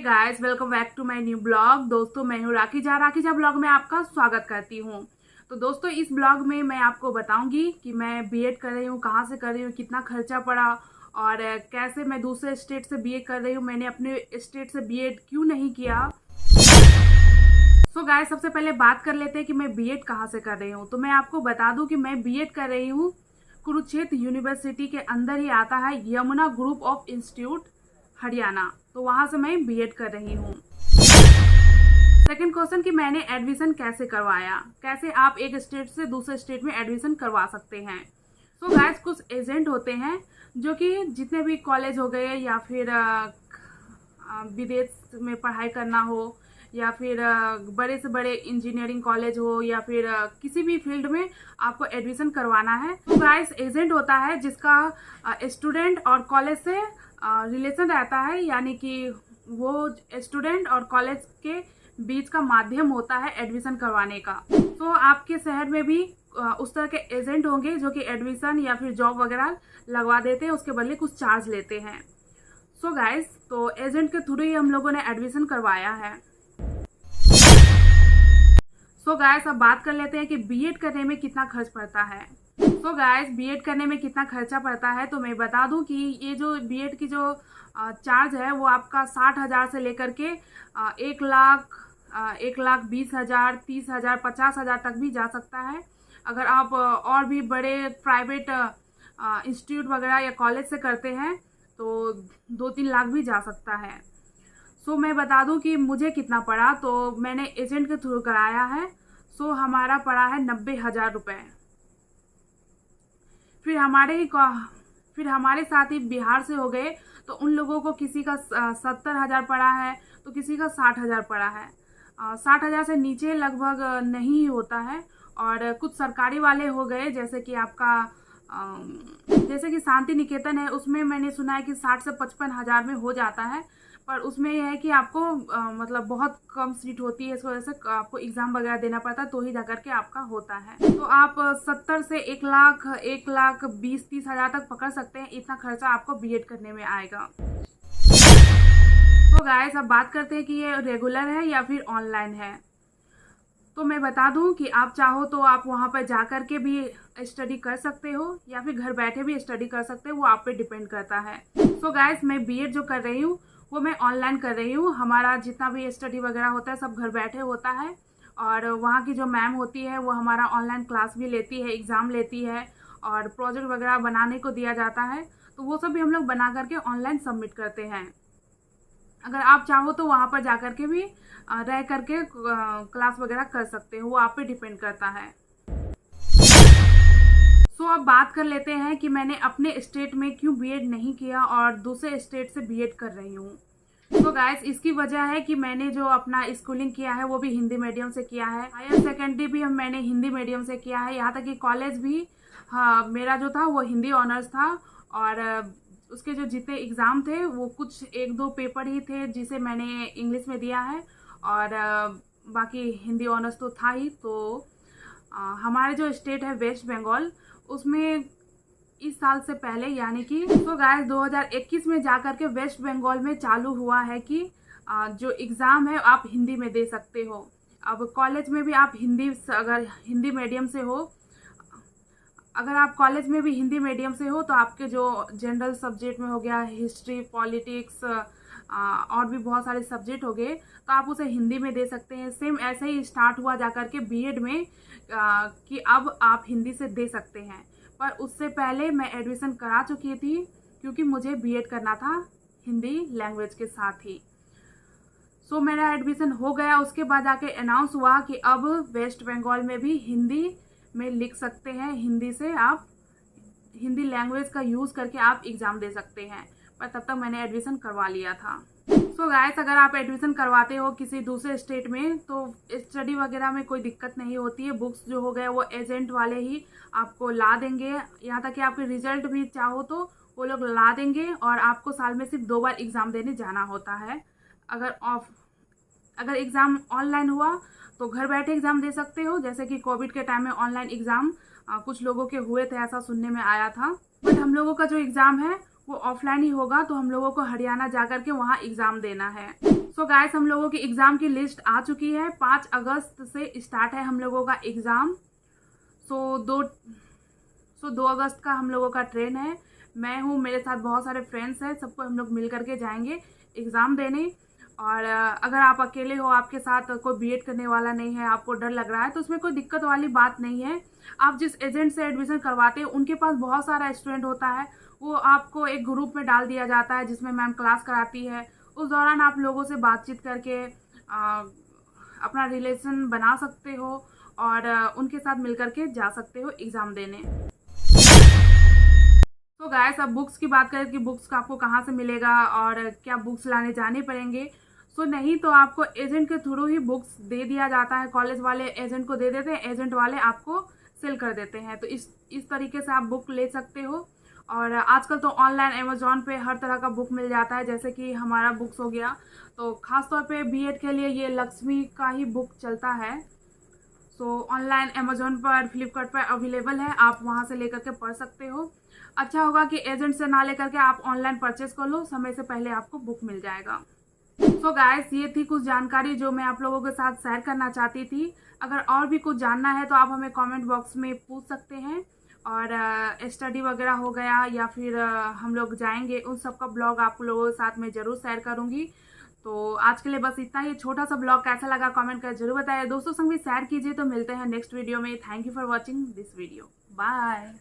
Guys, welcome back to my new blog. दोस्तों, मैं हूँ राखीजा ब्लॉग में आपका स्वागत करती हूँ। तो दोस्तों, इस ब्लॉग में मैं आपको बताऊंगी कि मैं बीएड कर रही हूँ, कहाँ से कर रही हूँ, कितना खर्चा पड़ा और कैसे मैं दूसरे स्टेट से बीएड कर रही हूँ, मैंने अपने स्टेट से बीएड क्यों नहीं किया। सो गाइस, सबसे पहले बात कर लेते हैं कि मैं बीएड कहाँ से कर रही हूँ। तो मैं आपको बता दूँ कि मैं बीएड कर रही हूँ कुरुक्षेत्र यूनिवर्सिटी के अंदर ही आता है Yamuna group of institute Haryana. तो वहां से मैं बीएड कर रही हूँ। सेकंड क्वेश्चन कि मैंने एडमिशन कैसे करवाया, कैसे आप एक स्टेट से दूसरे स्टेट में एडमिशन करवा सकते हैं। सो गाइस, कुछ एजेंट होते हैं जो कि जितने भी कॉलेज हो गए या फिर विदेश में पढ़ाई करना हो या फिर बड़े से बड़े इंजीनियरिंग कॉलेज हो या फिर किसी भी फील्ड में आपको एडमिशन करवाना है, तो गाइस एजेंट होता है जिसका स्टूडेंट और कॉलेज से रिलेशन रहता है, यानी कि वो स्टूडेंट और कॉलेज के बीच का माध्यम होता है एडमिशन करवाने का। तो आपके शहर में भी उस तरह के एजेंट होंगे जो कि एडमिशन या फिर जॉब वगैरह लगवा देते हैं, उसके बदले कुछ चार्ज लेते हैं। सो गाइस, तो एजेंट के थ्रू ही हम लोगों ने एडमिशन करवाया है। सो गाइस, अब बात कर लेते हैं कि बीएड करने में कितना खर्च पड़ता है। सो गाइस, बीएड करने में कितना खर्चा पड़ता है तो मैं बता दूं कि ये जो बीएड की जो चार्ज है वो आपका 60,000 से लेकर के 1,20,000, 30,000, 50,000 तक भी जा सकता है। अगर आप और भी बड़े प्राइवेट इंस्टीट्यूट वगैरह या कॉलेज से करते हैं तो 2-3 लाख भी जा सकता है। सो मैं बता दूं कि मुझे कितना पड़ा, तो मैंने एजेंट के थ्रू कराया है। सो हमारा पड़ा है 90,000 रुपये। फिर हमारे साथ ही बिहार से हो गए तो उन लोगों को किसी का 70,000 पड़ा है तो किसी का 60,000 पड़ा है। 60,000 से नीचे लगभग नहीं होता है। और कुछ सरकारी वाले हो गए जैसे कि आपका जैसे कि शांति निकेतन है, उसमें मैंने सुना है कि 60 से 55,000 में हो जाता है। पर उसमें यह है कि आपको मतलब बहुत कम सीट होती है, इस वजह से आपको एग्ज़ाम वगैरह देना पड़ता है तो ही जाकर के आपका होता है। तो आप 70 से 1,20,30,000 तक पकड़ सकते हैं, इतना खर्चा आपको बीएड करने में आएगा। तो गाइस, अब बात करते हैं कि ये रेगुलर है या फिर ऑनलाइन है। तो मैं बता दूं कि आप चाहो तो आप वहाँ पर जा कर के भी स्टडी कर सकते हो या फिर घर बैठे भी स्टडी कर सकते हो, वो आप पे डिपेंड करता है। सो गाइस, मैं बीएड जो कर रही हूँ वो मैं ऑनलाइन कर रही हूँ। हमारा जितना भी स्टडी वगैरह होता है सब घर बैठे होता है और वहाँ की जो मैम होती है वो हमारा ऑनलाइन क्लास भी लेती है, एग्ज़ाम लेती है और प्रोजेक्ट वगैरह बनाने को दिया जाता है, तो वो सब भी हम लोग बना करके ऑनलाइन सबमिट करते हैं। अगर आप चाहो तो वहाँ पर जा कर के भी रह करके क्लास वगैरह कर सकते हो, वो आप पे डिपेंड करता है। सो अब बात कर लेते हैं कि मैंने अपने स्टेट में क्यों बीएड नहीं किया और दूसरे स्टेट से बीएड कर रही हूँ। तो गाइस, इसकी वजह है कि मैंने जो अपना स्कूलिंग किया है वो भी हिंदी मीडियम से किया है, हायर सेकेंडरी भी मैंने हिंदी मीडियम से किया है, यहाँ तक कि कॉलेज भी मेरा जो था वो हिंदी ऑनर्स था। और उसके जो जितने एग्ज़ाम थे वो कुछ 1-2 पेपर ही थे जिसे मैंने इंग्लिश में दिया है और बाकी हिंदी ऑनर्स तो था ही। तो हमारे जो स्टेट है वेस्ट बंगाल, उसमें इस साल से पहले यानी कि तो गाइस 2021 में जाकर के वेस्ट बंगाल में चालू हुआ है कि जो एग्ज़ाम है आप हिंदी में दे सकते हो। अब कॉलेज में भी आप अगर हिंदी मीडियम से हो, अगर आप कॉलेज में भी हिंदी मीडियम से हो तो आपके जो जनरल सब्जेक्ट में हो गया हिस्ट्री, पॉलिटिक्स और भी बहुत सारे सब्जेक्ट हो गए तो आप उसे हिंदी में दे सकते हैं। सेम ऐसे ही स्टार्ट हुआ जाकर के बीएड में कि अब आप हिंदी से दे सकते हैं। पर उससे पहले मैं एडमिशन करा चुकी थी क्योंकि मुझे बीएड करना था हिंदी लैंग्वेज के साथ ही। सो मेरा एडमिशन हो गया, उसके बाद आके अनाउंस हुआ कि अब वेस्ट बंगाल में भी हिंदी में लिख सकते हैं, हिंदी से आप हिंदी लैंग्वेज का यूज़ करके आप एग्ज़ाम दे सकते हैं। पर तब तक मैंने एडमिशन करवा लिया था। सो गाइस, अगर आप एडमिशन करवाते हो किसी दूसरे स्टेट में तो स्टडी वगैरह में कोई दिक्कत नहीं होती है। बुक्स जो हो गए वो एजेंट वाले ही आपको ला देंगे, यहाँ तक कि आपके रिजल्ट भी चाहो तो वो लोग ला देंगे और आपको साल में सिर्फ 2 बार एग्ज़ाम देने जाना होता है। अगर एग्ज़ाम ऑनलाइन हुआ तो घर बैठे एग्ज़ाम दे सकते हो, जैसे कि कोविड के टाइम में ऑनलाइन एग्ज़ाम कुछ लोगों के हुए थे, ऐसा सुनने में आया था। बट हम लोगों का जो एग्ज़ाम है वो ऑफलाइन ही होगा, तो हम लोगों को हरियाणा जा कर के वहाँ एग्ज़ाम देना है। सो गाइस, हम लोगों की एग्ज़ाम की लिस्ट आ चुकी है। 5 अगस्त से स्टार्ट है हम लोगों का एग्ज़ाम। सो 2 अगस्त का हम लोगों का ट्रेन है। मैं हूँ, मेरे साथ बहुत सारे फ्रेंड्स हैं, सबको हम लोग मिल करके जाएंगे एग्ज़ाम देने। और अगर आप अकेले हो, आपके साथ कोई बीएड करने वाला नहीं है, आपको डर लग रहा है, तो उसमें कोई दिक्कत वाली बात नहीं है। आप जिस एजेंट से एडमिशन करवाते हैं उनके पास बहुत सारा स्टूडेंट होता है, वो आपको एक ग्रुप में डाल दिया जाता है जिसमें मैम क्लास कराती है। उस दौरान आप लोगों से बातचीत करके अपना रिलेशन बना सकते हो और उनके साथ मिल करके जा सकते हो एग्ज़ाम देने। तो गाइस, अब बुक्स की बात करें कि बुक्स का आपको कहाँ से मिलेगा और क्या बुक्स लाने जाने पड़ेंगे। सो नहीं तो आपको एजेंट के थ्रू ही बुक्स दे दिया जाता है। कॉलेज वाले एजेंट को दे देते हैं, एजेंट वाले आपको सेल कर देते हैं। तो इस तरीके से आप बुक ले सकते हो। और आजकल तो ऑनलाइन अमेजोन पे हर तरह का बुक मिल जाता है, जैसे कि हमारा बुक्स हो गया। तो ख़ास तौर पे बीएड के लिए ये लक्ष्मी का ही बुक चलता है। सो ऑनलाइन अमेजोन पर, फ्लिपकार्ट पर अवेलेबल है, आप वहाँ से लेकर के पढ़ सकते हो। अच्छा होगा कि एजेंट से ना लेकर के आप ऑनलाइन परचेस कर लो, समय से पहले आपको बुक मिल जाएगा। सो गाइस, ये थी कुछ जानकारी जो मैं आप लोगों के साथ शेयर करना चाहती थी। अगर और भी कुछ जानना है तो आप हमें कमेंट बॉक्स में पूछ सकते हैं। और स्टडी वगैरह हो गया या फिर हम लोग जाएंगे, उन सब का ब्लॉग आप लोगों के साथ मैं ज़रूर शेयर करूँगी। तो आज के लिए बस इतना ही। छोटा सा ब्लॉग कैसा लगा कमेंट कर जरूर बताइए। दोस्तों संग भी शेयर कीजिए। तो मिलते हैं नेक्स्ट वीडियो में। Thank you for watching this video. Bye.